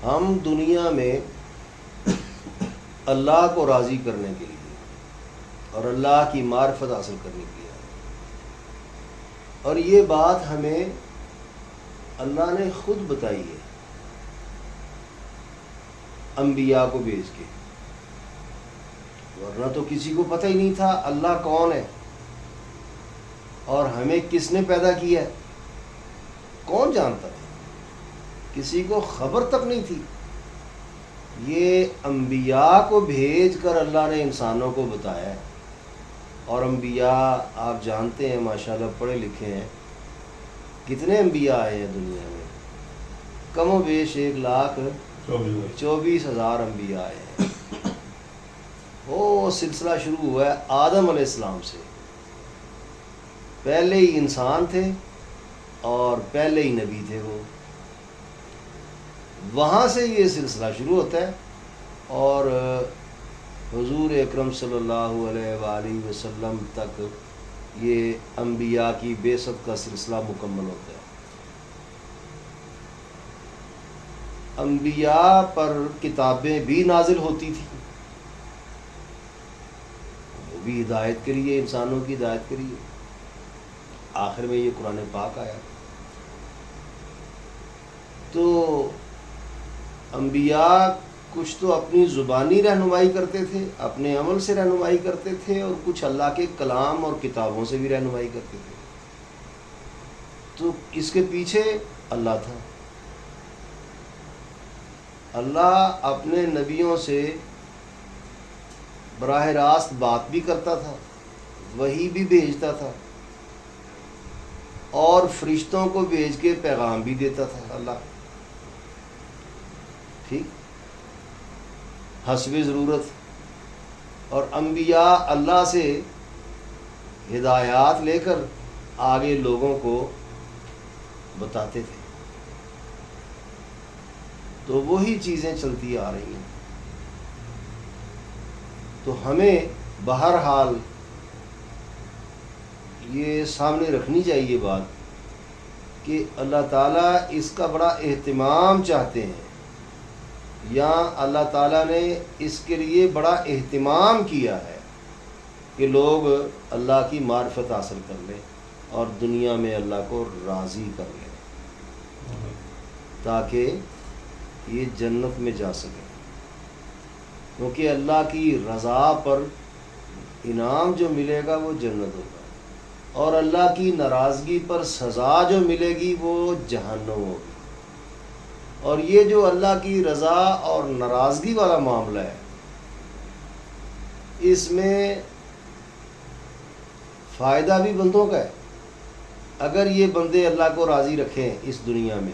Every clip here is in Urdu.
ہم دنیا میں اللہ کو راضی کرنے کے لیے اور اللہ کی معرفت حاصل کرنے کے لیے آئے، اور یہ بات ہمیں اللہ نے خود بتائی ہے انبیاء کو بھیج کے، ورنہ تو کسی کو پتہ ہی نہیں تھا اللہ کون ہے اور ہمیں کس نے پیدا کیا ہے، کون جانتا تھا، کسی کو خبر تک نہیں تھی۔ یہ انبیاء کو بھیج کر اللہ نے انسانوں کو بتایا ہے، اور انبیاء آپ جانتے ہیں ماشاءاللہ پڑھے لکھے ہیں، کتنے انبیاء آئے ہیں دنیا میں، کم و بیش 1,24,000 انبیاء آئے ہیں۔ وہ سلسلہ شروع ہوا ہے آدم علیہ السلام سے، پہلے ہی انسان تھے اور پہلے ہی نبی تھے وہ، وہاں سے یہ سلسلہ شروع ہوتا ہے، اور حضور اکرم صلی اللہ علیہ وآلہ وسلم تک یہ انبیاء کی بعثت کا سلسلہ مکمل ہوتا ہے۔ انبیاء پر کتابیں بھی نازل ہوتی تھیں، وہ بھی ہدایت کے لیے، انسانوں کی ہدایت کے لیے، آخر میں یہ قرآن پاک آیا۔ تو انبیاء کچھ تو اپنی زبانی رہنمائی کرتے تھے، اپنے عمل سے رہنمائی کرتے تھے، اور کچھ اللہ کے کلام اور کتابوں سے بھی رہنمائی کرتے تھے۔ تو اس کے پیچھے اللہ تھا، اللہ اپنے نبیوں سے براہ راست بات بھی کرتا تھا، وحی بھی بھیجتا تھا، اور فرشتوں کو بھیج کے پیغام بھی دیتا تھا اللہ، ٹھیک، حسب ضرورت۔ اور انبیاء اللہ سے ہدایات لے کر آگے لوگوں کو بتاتے تھے، تو وہی چیزیں چلتی آ رہی ہیں۔ تو ہمیں بہرحال یہ سامنے رکھنی چاہیے بات کہ اللہ تعالیٰ اس کا بڑا اہتمام چاہتے ہیں، یا اللہ تعالیٰ نے اس کے لیے بڑا اہتمام کیا ہے کہ لوگ اللہ کی معرفت حاصل کر لیں اور دنیا میں اللہ کو راضی کر لیں، تاکہ یہ جنت میں جا سکیں، کیونکہ اللہ کی رضا پر انعام جو ملے گا وہ جنت ہوگا، اور اللہ کی ناراضگی پر سزا جو ملے گی وہ جہنم ہوگی۔ اور یہ جو اللہ کی رضا اور ناراضگی والا معاملہ ہے، اس میں فائدہ بھی بندوں کا ہے، اگر یہ بندے اللہ کو راضی رکھیں اس دنیا میں،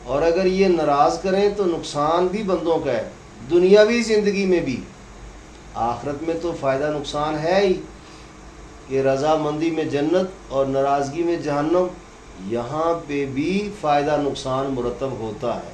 اور اگر یہ ناراض کریں تو نقصان بھی بندوں کا ہے، دنیاوی زندگی میں بھی، آخرت میں تو فائدہ نقصان ہے ہی کہ رضا مندی میں جنت اور ناراضگی میں جہنم، یہاں پہ بھی فائدہ نقصان مرتب ہوتا ہے۔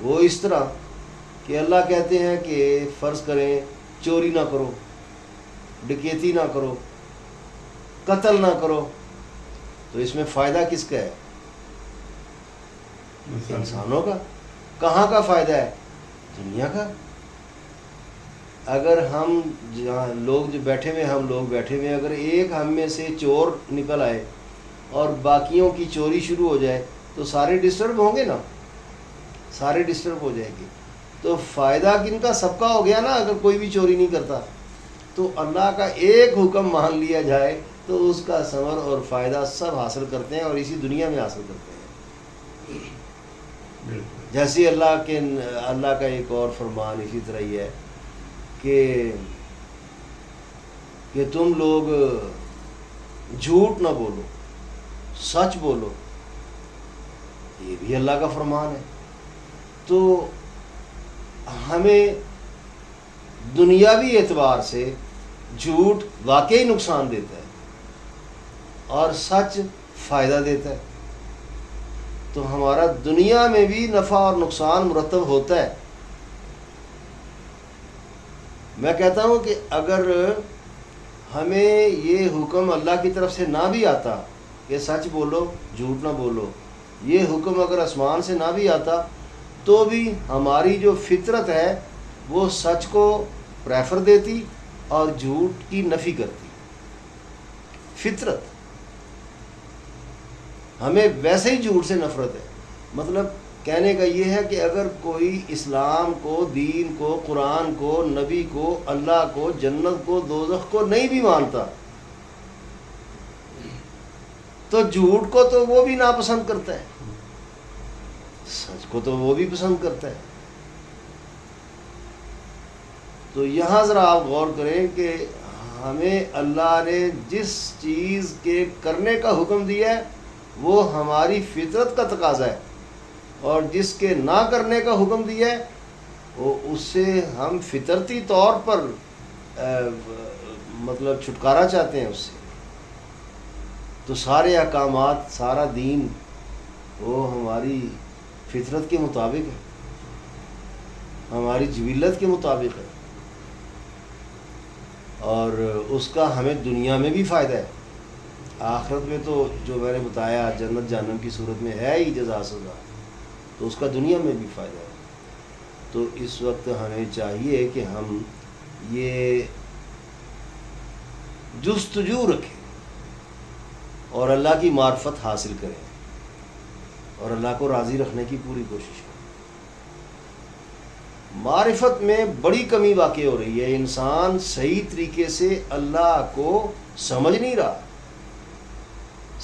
وہ اس طرح کہ اللہ کہتے ہیں کہ فرض کریں چوری نہ کرو، ڈکیتی نہ کرو، قتل نہ کرو، تو اس میں فائدہ کس کا ہے؟ انسانوں کا۔ کہاں کا فائدہ ہے؟ دنیا کا۔ اگر ہم لوگ جو بیٹھے ہوئے، ہم لوگ بیٹھے ہوئے، اگر ایک ہم میں سے چور نکل آئے اور باقیوں کی چوری شروع ہو جائے تو سارے ڈسٹرب ہوں گے نا، سارے ڈسٹرب ہو جائے گی۔ تو فائدہ کن کا؟ سب کا ہو گیا نا، اگر کوئی بھی چوری نہیں کرتا۔ تو اللہ کا ایک حکم مان لیا جائے تو اس کا ثمر اور فائدہ سب حاصل کرتے ہیں، اور اسی دنیا میں حاصل کرتے ہیں۔ جیسے اللہ کا ایک اور فرمان اسی طرح ہی ہے کہ تم لوگ جھوٹ نہ بولو، سچ بولو، یہ بھی اللہ کا فرمان ہے۔ تو ہمیں دنیاوی اعتبار سے جھوٹ واقعی نقصان دیتا ہے اور سچ فائدہ دیتا ہے، تو ہمارا دنیا میں بھی نفع اور نقصان مرتب ہوتا ہے۔ میں کہتا ہوں کہ اگر ہمیں یہ حکم اللہ کی طرف سے نہ بھی آتا کہ سچ بولو، جھوٹ نہ بولو، یہ حکم اگر آسمان سے نہ بھی آتا تو بھی ہماری جو فطرت ہے وہ سچ کو پریفر دیتی اور جھوٹ کی نفی کرتی. فطرت ہمیں ویسے ہی جھوٹ سے نفرت ہے. مطلب کہنے کا یہ ہے کہ اگر کوئی اسلام کو، دین کو، قرآن کو، نبی کو، اللہ کو، جنت کو، دوزخ کو نہیں بھی مانتا تو جھوٹ کو تو وہ بھی ناپسند کرتا ہے، سچ کو تو وہ بھی پسند کرتا ہے. تو یہاں ذرا آپ غور کریں کہ ہمیں اللہ نے جس چیز کے کرنے کا حکم دیا ہے وہ ہماری فطرت کا تقاضا ہے، اور جس کے نہ کرنے کا حکم دیا ہے وہ اس سے ہم فطرتی طور پر مطلب چھٹکارا چاہتے ہیں اس سے. تو سارے احکامات، سارا دین وہ ہماری فطرت کے مطابق ہے، ہماری جبلت کے مطابق ہے، اور اس کا ہمیں دنیا میں بھی فائدہ ہے. آخرت میں تو جو میں نے بتایا جنت جہنم کی صورت میں ہے ہی جزا سزا، تو اس کا دنیا میں بھی فائدہ ہے. تو اس وقت ہمیں چاہیے کہ ہم یہ جستجو رکھیں اور اللہ کی معرفت حاصل کریں اور اللہ کو راضی رکھنے کی پوری کوشش کریں. معرفت میں بڑی کمی واقع ہو رہی ہے. انسان صحیح طریقے سے اللہ کو سمجھ نہیں رہا،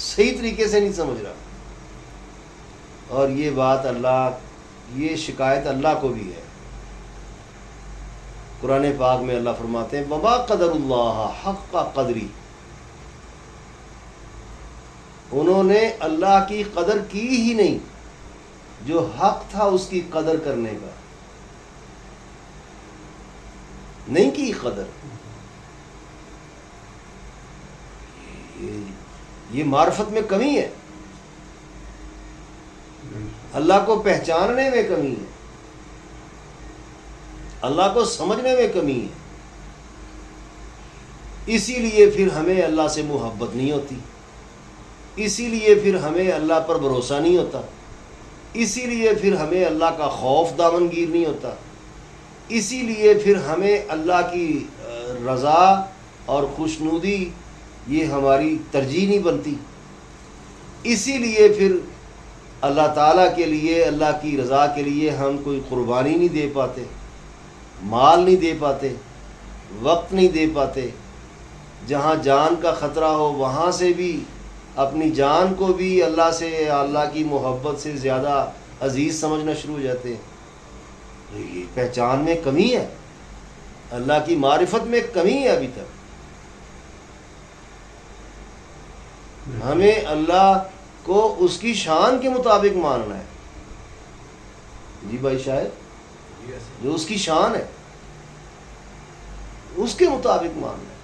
صحیح طریقے سے نہیں سمجھ رہا. اور یہ بات یہ شکایت اللہ کو بھی ہے. قرآن پاک میں اللہ فرماتے ہیں وما قدر اللہ حق قدری، انہوں نے اللہ کی قدر کی ہی نہیں جو حق تھا اس کی قدر کرنے کا، نہیں کی قدر. یہ معرفت میں کمی ہے، اللہ کو پہچاننے میں کمی ہے، اللہ کو سمجھنے میں کمی ہے. اسی لیے پھر ہمیں اللہ سے محبت نہیں ہوتی، اسی لیے پھر ہمیں اللہ پر بھروسہ نہیں ہوتا، اسی لیے پھر ہمیں اللہ کا خوف دامنگیر نہیں ہوتا، اسی لیے پھر ہمیں اللہ کی رضا اور خوشنودی یہ ہماری ترجیح نہیں بنتی. اسی لیے پھر اللہ تعالیٰ کے لیے، اللہ کی رضا کے لیے ہم کوئی قربانی نہیں دے پاتے، مال نہیں دے پاتے، وقت نہیں دے پاتے. جہاں جان کا خطرہ ہو وہاں سے بھی اپنی جان کو بھی اللہ سے، اللہ کی محبت سے زیادہ عزیز سمجھنا شروع ہو جاتے ہیں. یہ پہچان میں کمی ہے، اللہ کی معرفت میں کمی ہے. ابھی تک ہمیں اللہ کو اس کی شان کے مطابق ماننا ہے. جی بھائی شاید جو اس کی شان ہے اس کے مطابق ماننا ہے.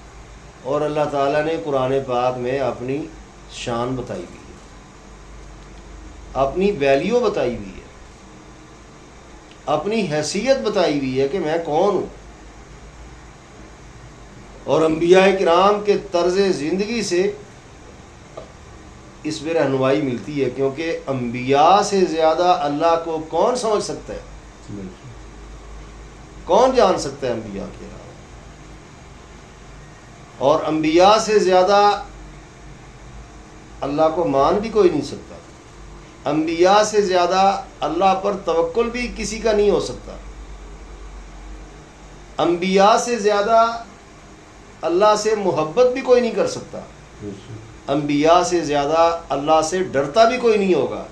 اور اللہ تعالیٰ نے قرآن پاک میں اپنی شان بتائی ہوئی ہے، اپنی ویلیو بتائی ہوئی ہے، اپنی حیثیت بتائی ہوئی ہے کہ میں کون ہوں. اور انبیاء کرام کے طرز زندگی سے اس میں رہنمائی ملتی ہے، کیونکہ انبیاء سے زیادہ اللہ کو کون سمجھ سکتا ہے، کون جان سکتا ہے انبیاء کے علاوہ. اور انبیاء سے زیادہ اللہ کو مان بھی کوئی نہیں سکتا. انبیاء سے زیادہ اللہ پر توکل بھی کسی کا نہیں ہو سکتا. انبیاء سے زیادہ اللہ سے محبت بھی کوئی نہیں کر سکتا. انبیاء سے زیادہ اللہ سے ڈرتا بھی کوئی نہیں ہوگا.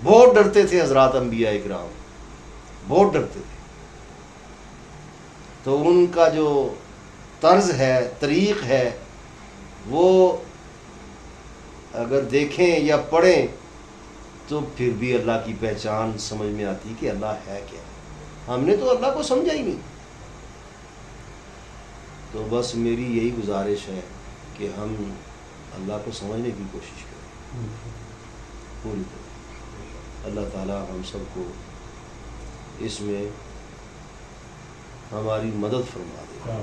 بہت ڈرتے تھے حضرات انبیاء کرام، بہت ڈرتے تھے. تو ان کا جو طرز ہے، طریق ہے، وہ اگر دیکھیں یا پڑھیں تو پھر بھی اللہ کی پہچان سمجھ میں آتی کہ اللہ ہے کیا. ہم نے تو اللہ کو سمجھا ہی نہیں. تو بس میری یہی گزارش ہے کہ ہم اللہ کو سمجھنے کی کوشش کریں پوری طرح. اللہ تعالیٰ ہم سب کو اس میں ہماری مدد فرما دے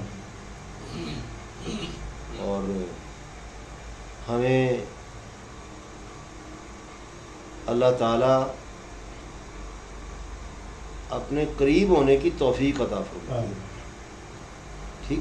اور ہمیں اللہ تعالیٰ اپنے قریب ہونے کی توفیق عطا فرمائے. ٹھیک.